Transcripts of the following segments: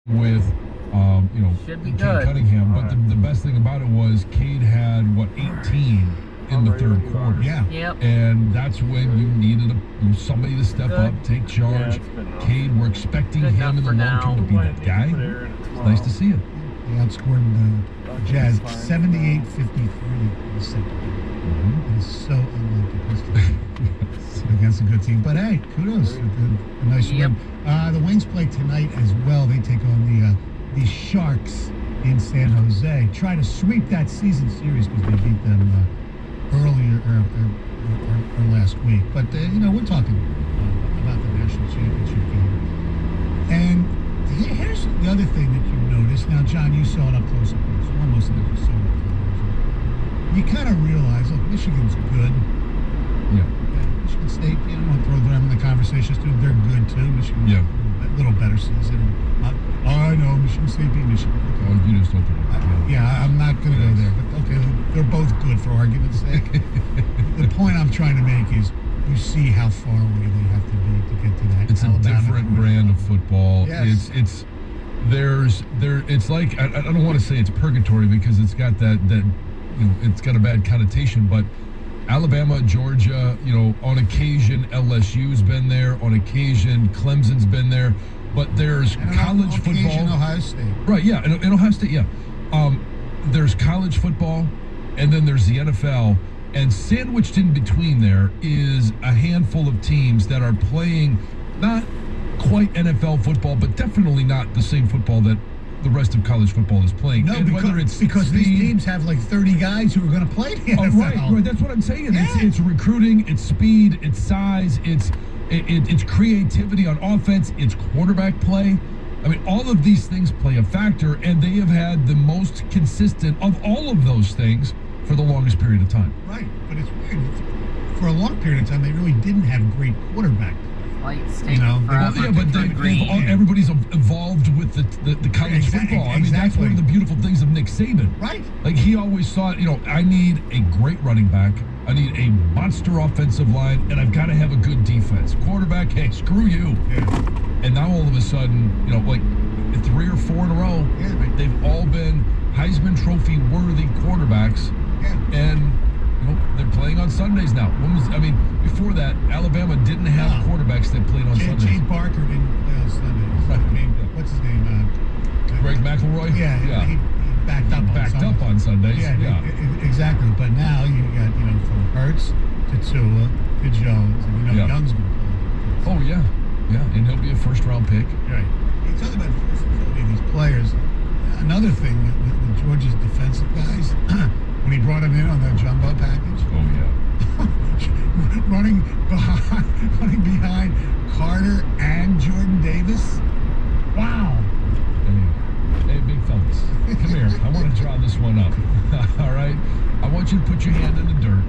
with, Should be Cade good. Cunningham. But the best thing about it was Cade had, 18 in the third quarter. Yeah. Yep. And that's when you needed somebody to step up, take charge. Cade, we're expecting Good him in the enough long for term to be that guy. It's nice to see it. They outscored the Jazz 78-53 in the second. It is so unlike the Pistons against a good team. But hey, kudos. A nice win. The Wings play tonight as well. They take on the Sharks in San Jose. Try to sweep that season series because they beat them earlier or last week. But, we're talking about the national championship game. And here's the other thing that you noticed. Now, John, you saw it up close and personal. Almost like you saw it. You kind of realize, look, Michigan's good. Yeah. Michigan State, I don't want to throw them in the conversation. They're good, too. Michigan, a little better season. I know, Michigan State beat Michigan. Okay. Oh, you just opened it. I'm not going to go there. But, okay, they're both good for argument's sake. The point I'm trying to make is you see how far away they have to be to get to that. It's Alabama a different brand of football. Yes. It's like, I don't want to say it's purgatory because it's got that it's got a bad connotation, but Alabama, Georgia, on occasion LSU's been there, on occasion Clemson's been there, but there's college football. Ohio State. Right, yeah, in Ohio State, yeah. There's college football, and then there's the NFL, and sandwiched in between there is a handful of teams that are playing not quite NFL football, but definitely not the same football that the rest of college football is playing. No, because these teams have like 30 guys who are going to play the NFL. Right. That's what I'm saying. Yeah. It's recruiting, it's speed, it's size, it's creativity on offense, it's quarterback play. I mean, all of these things play a factor, and they have had the most consistent of all of those things for the longest period of time. Right, but it's weird. For a long period of time, they really didn't have great quarterback. Everybody's evolved with the college football. I mean, that's one of the beautiful things of Nick Saban. Right. Like, he always thought, I need a great running back, I need a monster offensive line, and I've got to have a good defense. Quarterback, hey, screw you. Yeah. And now all of a sudden, like 3 or 4 in a row, right, they've all been Heisman Trophy worthy quarterbacks. Yeah. And they're playing on Sundays now. Before that, Alabama didn't have quarterbacks that played on Sundays. Jay Barker didn't play on Sundays. Right. What's his name? Greg McElroy? Yeah. He backed up on Sundays. Yeah. Exactly. But now you got, from Hurts to Tua to Jones, and Young's going to play. Oh, yeah. Yeah, and he'll be a first-round pick. Right. You talk about versatility of these players. Another thing with Georgia's defensive guys, when he brought him in on that jumbo package. Oh, yeah. running behind Carter and Jordan Davis. Wow. Hey, big fellas, come here. I want to draw this one up. All right? I want you to put your hand in the dirt.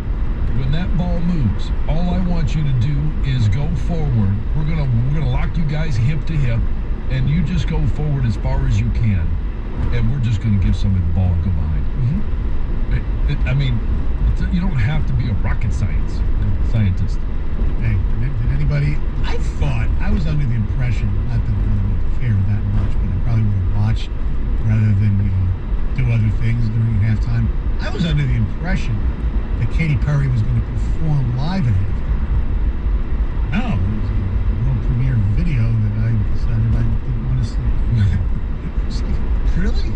When that ball moves, all I want you to do is go forward. We're gonna lock you guys hip to hip, and you just go forward as far as you can. And we're just going to give somebody the ball and go behind. You don't have to be a rocket scientist. Hey, did anybody? I was under the impression, not that I would care that much, but I probably would have watched rather than do other things during halftime. I was under the impression that Katy Perry was going to perform live at halftime. No, it was a world premiere video that I decided I didn't want to see. Really?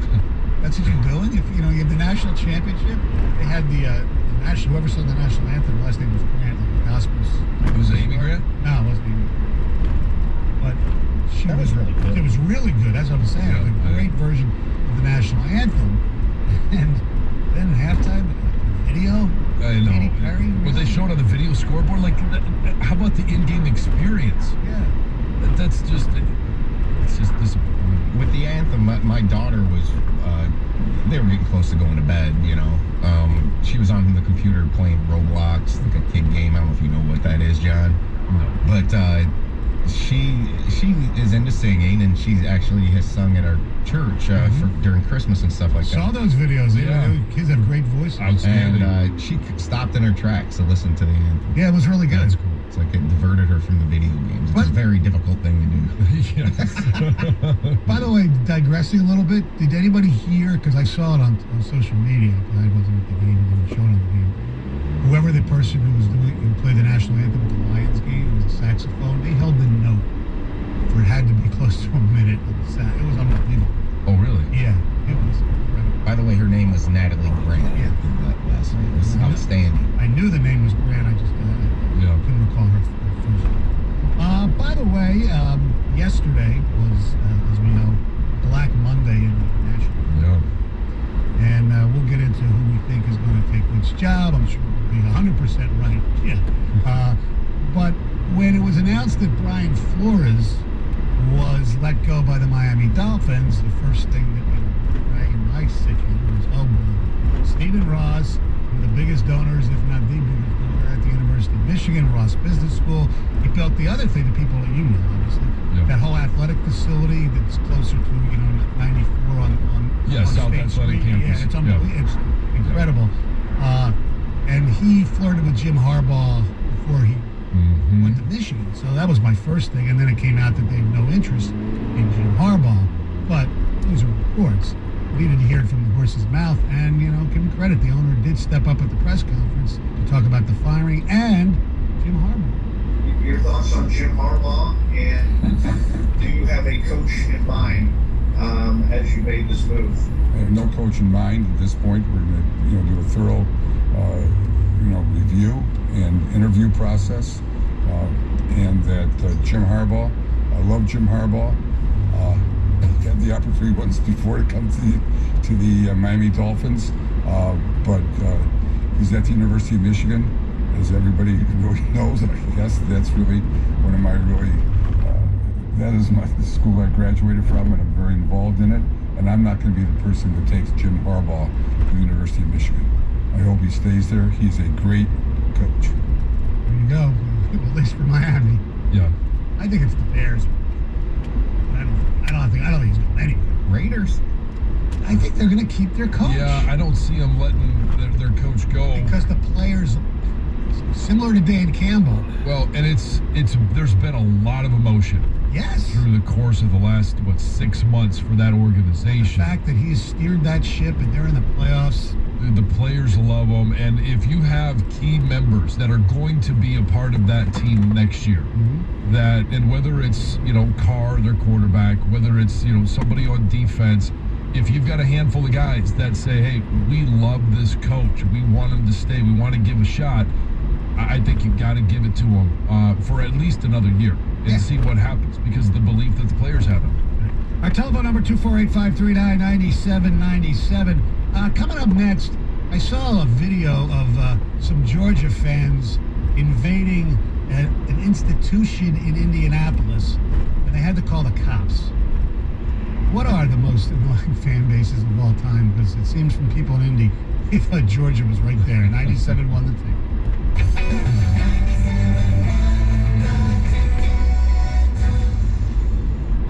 That's what you're doing? If you have the national championship, they had whoever sung the national anthem, last name was Grant, like the Gospels. Was it Amy Grant? No, it wasn't Amy. But that was really good. It was really good. That's what I'm saying. It was a great version of the national anthem. And then at halftime, video. I know. Katy Perry. Well, they showed on the video scoreboard. Like, how about the in-game experience? Yeah. It's just disappointing. With the anthem, my daughter was, they were getting close to going to bed, She was on the computer playing Roblox, like a kid game. I don't know if you know what that is, John. No. But she is into singing, and she actually has sung at our church during Christmas and stuff like that. Saw those videos. Kids have great voices. Outstanding. And she stopped in her tracks to listen to the anthem. Yeah, it was really good. That's cool. It's like it diverted her from the video games. It's But- a very difficult thing to do. Yes. By the way, digressing a little bit, did anybody hear, because I saw it on social media, because I wasn't at the game and didn't show it on the game, whoever the person who played the national anthem at the Lions game, it was a saxophone, they held the note for it had to be close to a minute. It was unbelievable. Oh, really? Yeah, it was incredible. By the way, her name was Natalie Grant. Yeah. In that last name. It was outstanding. I knew the name was Grant, I just Yeah. couldn't recall her first name. By the way, yesterday was, as we know, Black Monday in Nashville. Yeah. And we'll get into who we think is going to take which job. I'm sure we'll be 100% right. Yeah. But when it was announced that Brian Flores was let go by the Miami Dolphins, the first thing that rang my sicken was, oh boy, Stephen Ross, one of the biggest donors, if not the biggest donor at the University of Michigan, Ross Business School. He built the other thing, the people that you know, obviously, Yeah. that whole athletic facility that's closer to, 94 on Yeah, on South State Athletic Street. Campus. Yeah, it's unbelievable. It's incredible. And he flirted with Jim Harbaugh before he Mhm. went to Michigan. So that was my first thing. And then it came out that they have no interest in Jim Harbaugh. But those are reports. We needed to hear it from the horse's mouth. And, give him credit. The owner did step up at the press conference to talk about the firing and Jim Harbaugh. Your thoughts on Jim Harbaugh, and do you have a coach in mind as you made this move? I have no coach in mind at this point. We're going to, do a thorough, review and interview process, and that Jim Harbaugh. I love Jim Harbaugh. Had the opportunity once before to come to the Miami Dolphins, but he's at the University of Michigan, as everybody really knows. I guess that's really one of my that is the school I graduated from, and I'm very involved in it. And I'm not going to be the person that takes Jim Harbaugh to the University of Michigan. I hope he stays there. He's a great coach. There you go. At least for Miami. Yeah. I think it's the Bears. I don't think he's going anywhere. Raiders. I think they're going to keep their coach. Yeah, I don't see them letting their coach go. Because the players, similar to Dan Campbell. Well, and it's there's been a lot of emotion Yes. through the course of the last 6 months for that The organization. fact that he's steered that ship and they're in the playoffs. The players love him, and if you have key members that are going to be a part of that team next year, that, and whether it's Carr, their quarterback, whether it's somebody on defense, if you've got a handful of guys that say, hey, we love this coach, we want him to stay, we want to give a shot, I think you've got to give it to him for at least another year and see what happens, because of the belief that the players have him. Our telephone number 248-539-9797. Coming up next, I saw a video of some Georgia fans invading an institution in Indianapolis, and they had to call the cops. What are the most annoying fan bases of all time? Because it seems from people in Indy, they thought Georgia was right there. 97 won the thing.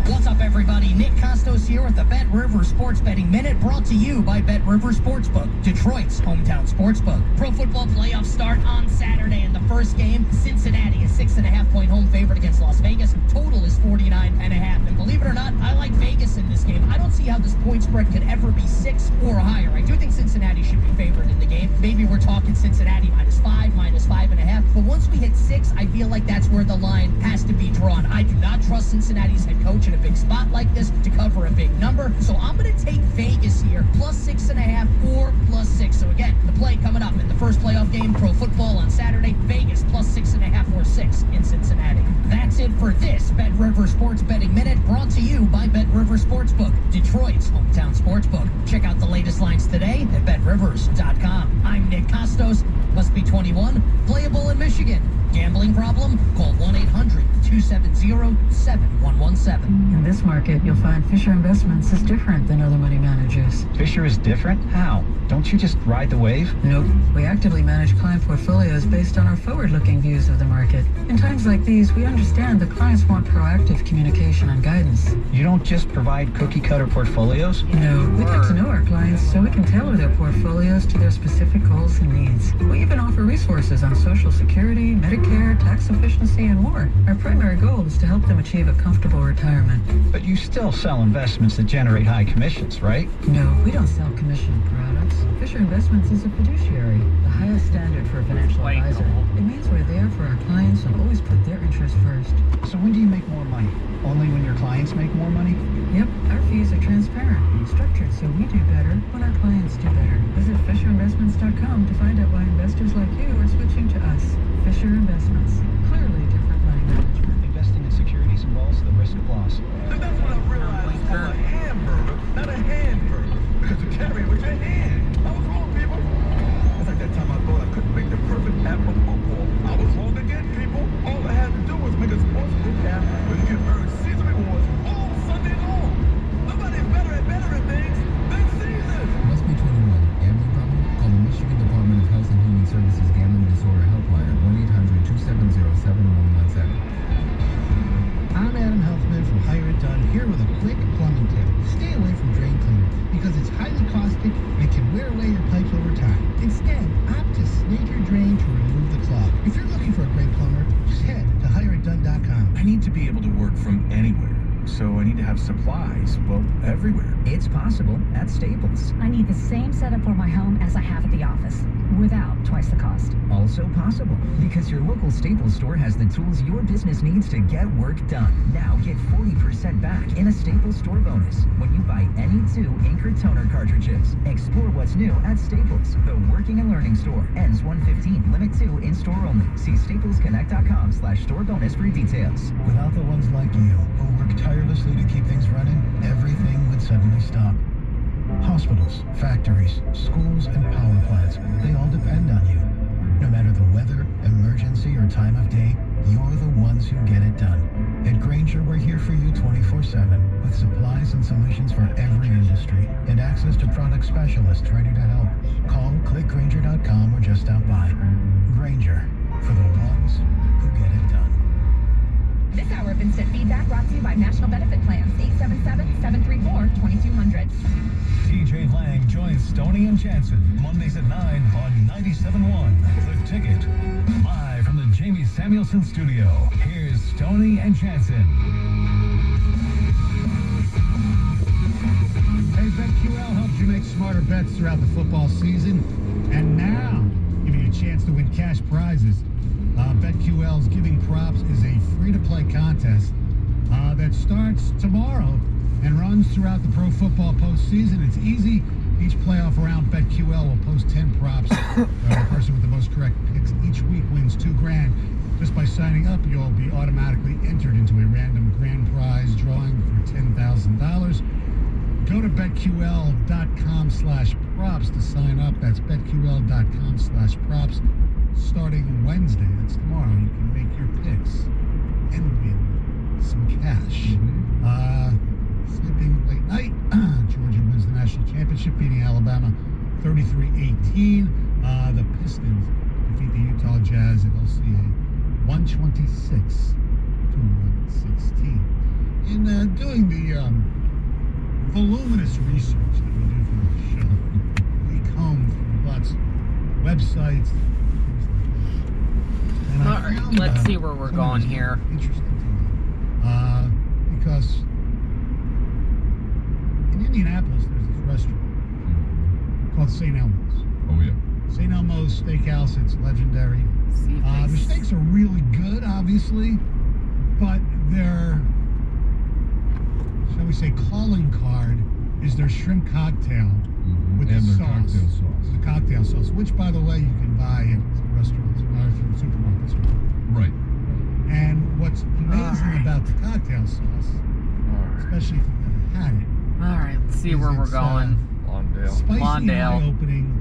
What's up, everybody? Nick Costos here with the Bet River Sports Betting Minute, brought to you by Bet River Sportsbook, Detroit's hometown sportsbook. Pro football playoffs start on Saturday, and the first game, Cincinnati, a 6.5-point home favorite against Las Vegas. Total is 49.5. And believe it or not, I like Vegas in this game. I don't see how this point spread could ever be 6 or higher. I do think Cincinnati should be favored in the game. Maybe we're talking Cincinnati -5, -5.5. But once we hit 6, I feel like that's where the line has to be drawn. I do not trust Cincinnati's head coach in a big spot like this to cover a big number. So I'm going to take Vegas here, +6.5 or +6. So again, the play coming up in the first playoff game, pro football on Saturday, Vegas +6.5 or 6 in Cincinnati. That's it for this Bet River Sports Betting Minute, brought to you by Bet River Sportsbook, Detroit's hometown sportsbook. Check out the latest lines today at BetRivers.com. I'm Nick Costos. Must be 21. Playable in Michigan. Gambling problem? Call 1-800-270 888-267-7117. In this market, you'll find Fisher Investments is different than other money managers. Fisher is different? How? Don't you just ride the wave? Nope. We actively manage client portfolios based on our forward-looking views of the market. In times like these, we understand that clients want proactive communication and guidance. You don't just provide cookie-cutter portfolios? No, we get to know our clients so we can tailor their portfolios to their specific goals and needs. We even offer resources on Social Security, Medicare, tax efficiency, and more. Our primary goal is to help them achieve a comfortable retirement. But you still sell investments that generate high commissions, right? No, we don't sell commission products. Fisher Investments is a fiduciary, the highest standard for a financial advisor. It means we're there for our clients and always put their interests first. So when do you make more money? Only when your clients make more money? Yep, our fees are transparent, structured so we do better when our clients do better. Visit FisherInvestments.com to find out why investors like you are switching to us. Fisher Investments, clearly different money management. Investing in securities involves the risk of loss. And that's when I realized it's called a hamburger, not a hamburger. Because you carry it with your hand. I was wrong, people. It's like that time I thought I couldn't make the perfect app for football. I was wrong again, people. All I had to do was make a sportsbook app where you can earn season rewards all Sunday long. Nobody's better at things than Caesar. Must be 21. Gambling problem? Call the Michigan Department of Health and Human Services Gambling Disorder Helpline at 1-800-270-7117. I'm Adam Healthman from Hire It Done, here with a quick plumbing tip. Stay away from drain cleaner because it's highly caustic and it can wear away your pipes over time. Instead, opt to snake your drain to remove the clog. If you're looking for a great plumber, just head to hireitdone.com. I need to be able to work from anywhere. So I need to have supplies, well, everywhere. It's possible at Staples. I need the same setup for my home as I have at the office, without twice the cost. Also possible, because your local Staples store has the tools your business needs to get work done. Now get 40% back in a Staples store bonus when you buy any 2 Anchor toner cartridges. Explore what's new at Staples, the working and learning store. Ends 1/15, limit 2 in-store only. See staplesconnect.com/store bonus for details. Without the ones like you who work tirelessly to keep things running, everything would suddenly stop. Hospitals, factories, schools, and power plants, they all depend on you. No matter the weather, emergency, or time of day, you're the ones who get it done. At Grainger, we're here for you 24/7 with supplies and solutions for every industry and access to product specialists ready to help. Call, click Grainger.com, or just stop by. Grainger, for the ones who get it done. This hour of Instant Feedback brought to you by National Benefit Plans, 877-734-2200. TJ Lang joins Stoney and Jansen Mondays at 9 on 97.1 The Ticket. Live from the Jamie Samuelson studio, here's Stoney and Jansen. Hey, BetQL helps you make smarter bets throughout the football season, and now giving you a chance to win cash prizes. BetQL's Giving Props is a free-to-play contest that starts tomorrow and runs throughout the pro football postseason. It's easy. Each playoff round, BetQL will post 10 props. The person with the most correct picks each week wins $2,000. Just by signing up, you'll be automatically entered into a random grand prize drawing for $10,000. Go to BetQL.com/props to sign up. That's BetQL.com/props. Starting Wednesday, that's tomorrow, you can make your picks and win some cash. Sleeping late night, Georgia wins the national championship, beating Alabama 33-18. The Pistons defeat the Utah Jazz at LCA 126-116. In doing the voluminous research that we do for the show, we comb through lots of websites. And All right, let's see where we're going here. Interesting to me. Because in Indianapolis, there's this restaurant called St. Elmo's. Oh, yeah. St. Elmo's Steakhouse, it's legendary. The steaks are really good, obviously, but their, shall we say, calling card is their shrimp cocktail with And the their sauce. cocktail sauce. The cocktail sauce, which, by the way, you can buy at restaurants or from supermarkets. Right. And what's amazing about the cocktail sauce, especially if you've never had it, All right, let's see where we're going. spicy and Lawndale. eye-opening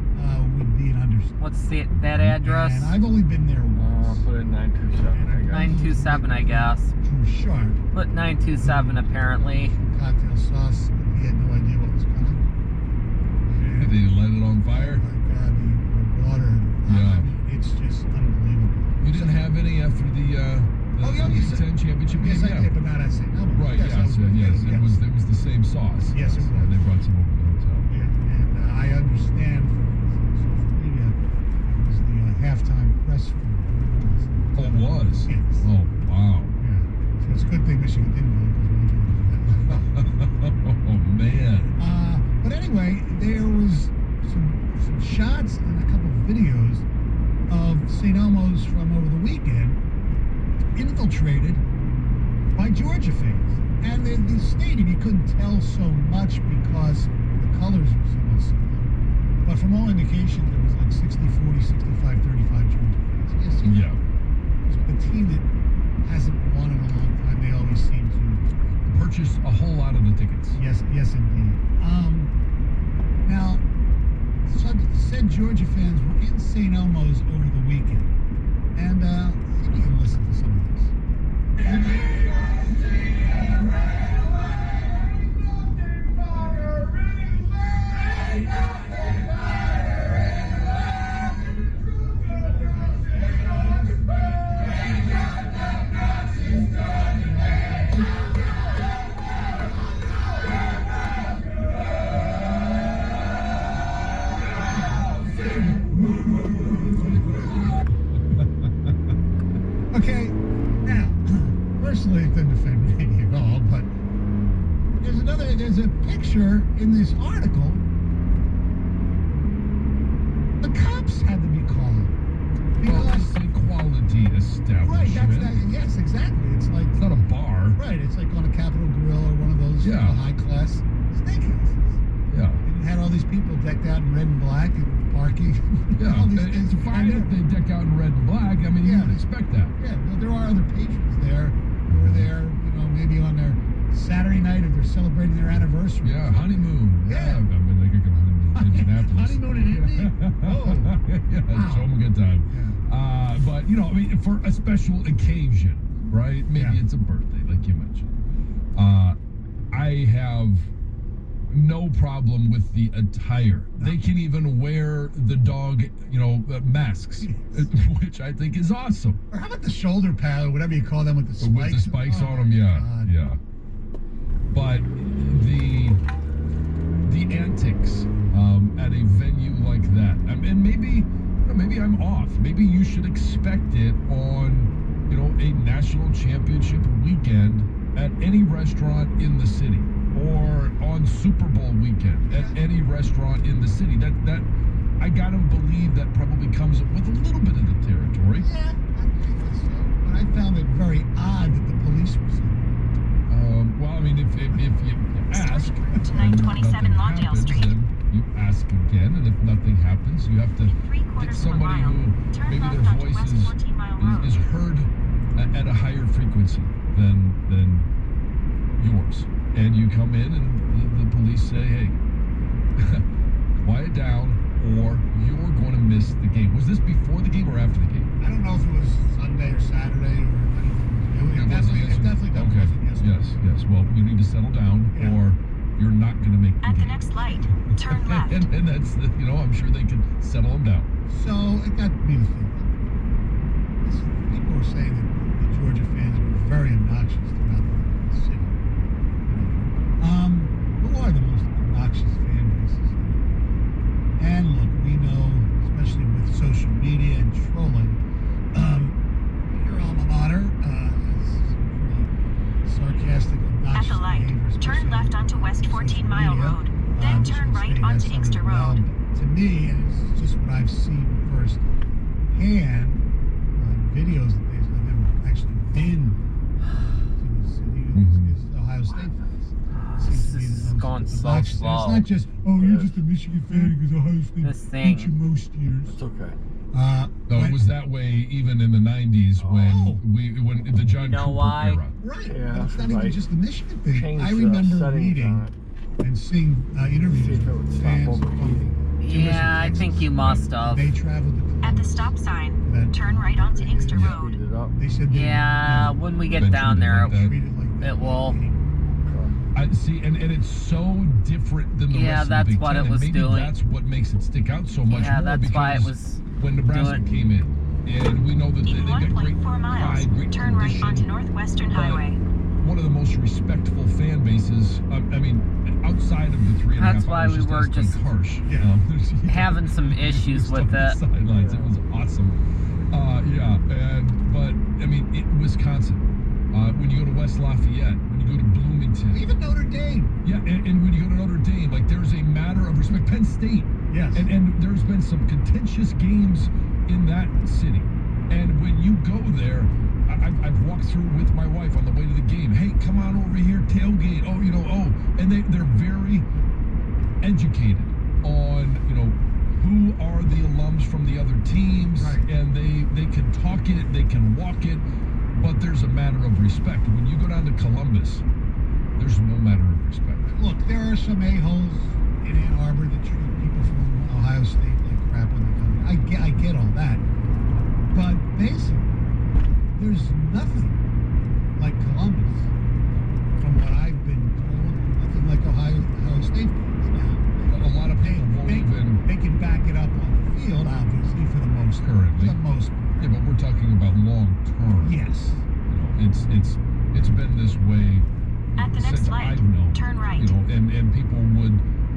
would be an understatement. What's that address? And I've only been there once. I'll put it 927, I guess. 927, I guess. True sharp. But 927 apparently. Cocktail sauce. He had no idea what was coming. Did he light it on fire? Oh my God, the water. Yeah. I mean, it's just unbelievable. You didn't have any after the Big Ten championship game? Yes, I did, but not at St. Elmo's. Right, yes, yes. It was the same sauce. Yes, it was. They brought some over to the hotel. Yeah, and I understand from social media it was the halftime press for Oh, it was? Yes. Oh, wow. Yeah. So it's a good thing Michigan didn't go because Oh, man. But anyway, there was some shots and a couple of videos of St. Elmo's from over the weekend infiltrated by Georgia fans. And the stadium, you couldn't tell so much because the colors were so much similar. But from all indications, it was like 60-40, 65-35 Georgia fans. Yes, Yeah. the team that hasn't won in a long time, they always seem to Purchase a whole lot of the tickets. Yes, indeed. Now, said Georgia fans were in St. Elmo's over the weekend, and maybe you can listen to some of this. Okay, now, personally, it doesn't offend me at all, but there's a picture in this article. The cops had to be called. Well, it's a quality establishment. Right, yes, exactly. It's like... It's not a bar. Right, it's like on a Capitol Grill or one of those high-class steakhouses. Yeah. And it had all these people decked out in red and black and parking. Yeah, all these it's fine if they deck out in red and black. I mean, you would expect that. Yeah, but there are other patrons there who are there, maybe on their Saturday night if they're celebrating their anniversary. Yeah, honeymoon. Yeah. I mean, they could go honeymoon in Indianapolis. Honeymoon in Indy? Oh. Yeah, show them a good time. Yeah. But, I mean, for a special occasion, right? Maybe it's a birthday, like you mentioned. I have no problem with the attire. They can even wear the dog, masks, which I think is awesome. Or how about the shoulder pad, or whatever you call them with the spikes? With the spikes on them, yeah. But the antics at a venue like that, and maybe I'm off. Maybe you should expect it on, a national championship weekend at any restaurant in the city, or on Super Bowl weekend at any restaurant in the city. That I gotta believe that probably comes with a little bit of the territory. Yeah, I think so. But I found it very odd that the police were so. Well, I mean, if you ask, to 927 Lawndale Street. Then you ask again, and if nothing happens, you have to get somebody who maybe their voice is heard at a higher frequency than yours. And you come in and the police say, hey, quiet down or you're going to miss the game. Was this before the game or after the game? I don't know if it was Sunday or Saturday or anything. It definitely wasn't yesterday. Yes. Well, you need to settle down or you're not going to make the game. At the next light, turn left. and that's, I'm sure they can settle them down. So it got me to think. People were saying that the Georgia fans were very obnoxious throughout the city. Who are the most obnoxious fan bases? And look, we know, especially with social media and trolling, your alma mater has pretty sarcastic, obnoxious At the light, behavior, turn left onto West 14 Mile media. Road, then turn right onto Inkster Road. To me, and it's just what I've seen firsthand, videos that they've actually been to the city, is Ohio State fans. This is going so slow. It's not just, you're just a Michigan fan because Ohio State beat you most years. It's okay. No, it was that way even in the 90s when the John Cooper era. Right. Yeah, but it's not even just the Michigan thing. Change I the remember settings reading on it. and seeing interviews See if it would with stop fans overheating. Yeah, I think you must have. They traveled to At the stop sign, turn right onto Inkster Road. They said Yeah, when we get Been down treated there, like that. treated like that. it will. I see, and it's so different than the Yeah, rest of that's the Big what Ten, it and was maybe doing. that's what makes it stick out so much Yeah, more. that's why it because was when Nebraska doing- came in, and we know that In they've got great 1.4 miles, pride, great turn right tradition, onto Northwestern but Highway. one of the most respectful fan bases. I mean, outside of the 3.5 That's why hours, we were as being just harsh. Yeah. having some issues with on the it. sidelines. It was awesome. But I mean, Wisconsin. When you go to West Lafayette, when you go to Bloomington, Even Notre Dame. yeah, and when you go to Notre Dame, like there's a matter of respect. Penn State, Yes. and there's been some contentious games in that city. And when you go there, I've walked through with my wife on the way to the game. Hey, come on over here, tailgate. And they're very educated on, who are the alums from the other teams, Right. and they can talk it, they can walk it, but there's a matter of respect. When you go down to Columbus, there's no matter of respect. Look, there are some a-holes in Ann Arbor that treat people from Ohio State like crap when they come here. I get all that. But basically, there's nothing like Columbus, from what I've been told, nothing like Ohio State fans. Now, A lot of people won't even they can back it up on the field, obviously, for the most currently. For the most part. Yeah, but we're talking about long term. Yes. It's been this way At the next since light, I've known. turn right. And people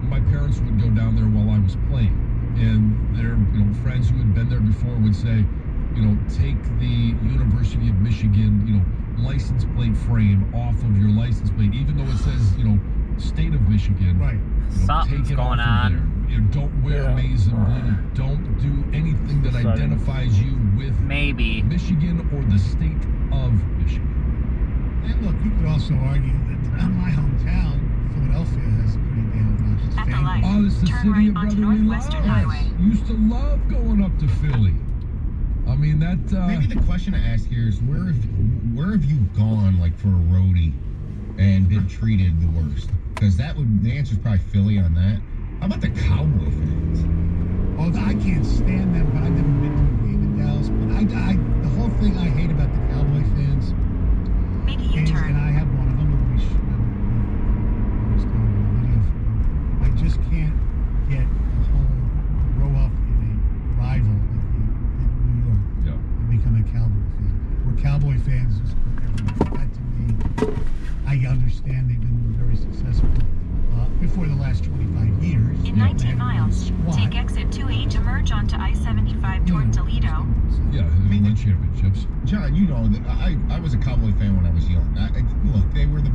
my parents would go down there while I was playing, and their friends who had been there before would say, take the University of Michigan license plate frame off of your license plate, even though it says state of Michigan. Right. Something's take it going off of on. there. Don't wear maize and blue. Don't do anything that identifies you with Maybe. Michigan or the state of Michigan. And look, you could also argue that my hometown, Philadelphia, has a pretty damn obnoxious At the fan light, base. Oh, it's the turn city right of onto brotherly Northwestern love. Highway. Used to love going up to Philly. I mean that. Maybe the question to ask here is where have you gone like for a roadie and been treated the worst? Because the answer is probably Philly on that. How about the Cowboy fans? Well, I can't stand them, but I've never been to a game in Dallas. But the whole thing I hate about the Cowboy fans Make a is, and U-turn. I have one of them, I just can't get the whole grow up in a rival like in New York Yeah. and become a Cowboy fan. We're Cowboy fans is that to me. I understand they've been very successful before the last 25 years. In They 19 haven't miles, been squat. take exit 28 to merge onto I-75 toward Toledo. Yeah, they won championships. John, you know that I was a Cowboy fan when I was young. Look, they were a good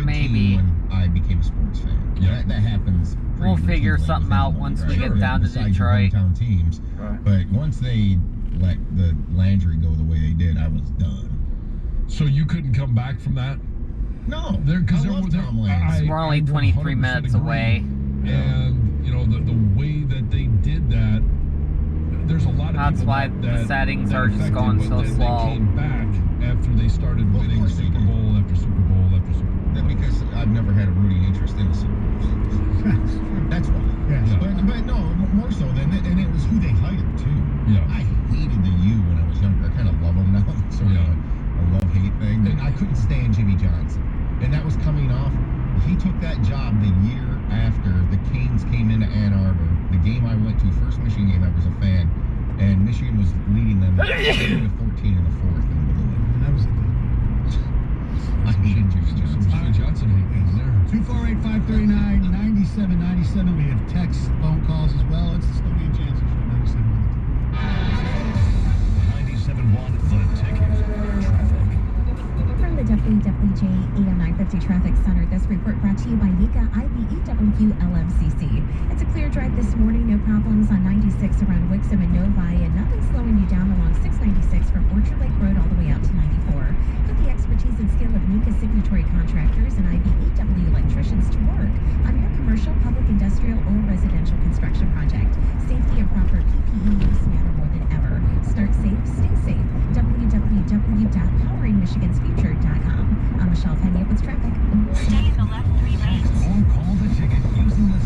maybe. team when I became a sports fan. Yeah. That happens. We'll pretty figure routinely something with out anyone, once right? we get down to Besides your Detroit. hometown teams. Right. But once they let the Landry go the way they did, I was done. So you couldn't come back from that? No, Because I love Tom Landry. We're only 23 minutes away. And the way that they did that, there's a lot of That's people why that, the settings that are just affected, going but so then slow. They came back after they started winning course they Super did. Bowl after Super Bowl after Super Bowl. Yeah, because I've never had a rooting interest in the Super Bowl. That's why. Yes. But no, more so than and it was who they hired too. Yeah. I hated the U when I was younger. I kind of love them now. It's sort of a love-hate thing. And I couldn't stand Jimmy Johnson, and that was coming off. He took that job the year after the Canes came into Ann Arbor. The game I went to, first Michigan game I was a fan, and Michigan was leading them 14 in the fourth and blew it. And that was the I hated Jimmy Some Johnson. Jimmy Johnson hate in there. 248-539-9797. We have text, phone calls as well. It's the Stoney and Jansen Show, 97.1. 97.1 The Ticket. Traffic. From the WWJ AM 950 Traffic Center, this report brought to you by Nika IBEW LMCC. It's a clear drive this morning, no problems on 96 around Wixom and Novi, and nothing slowing you down along 696 from Orchard Lake Road all the way out to 94. Put the expertise and skill of Nika signatory contractors and IBEW electricians to work on your commercial, public, industrial, or residential construction project. Safety and proper PPE use matter more than ever. Start safe, stay safe. www.poweringmichigansfuture.com. I'm Michelle Penny with traffic. Stay in the left 3 lanes. Or call the ticket using the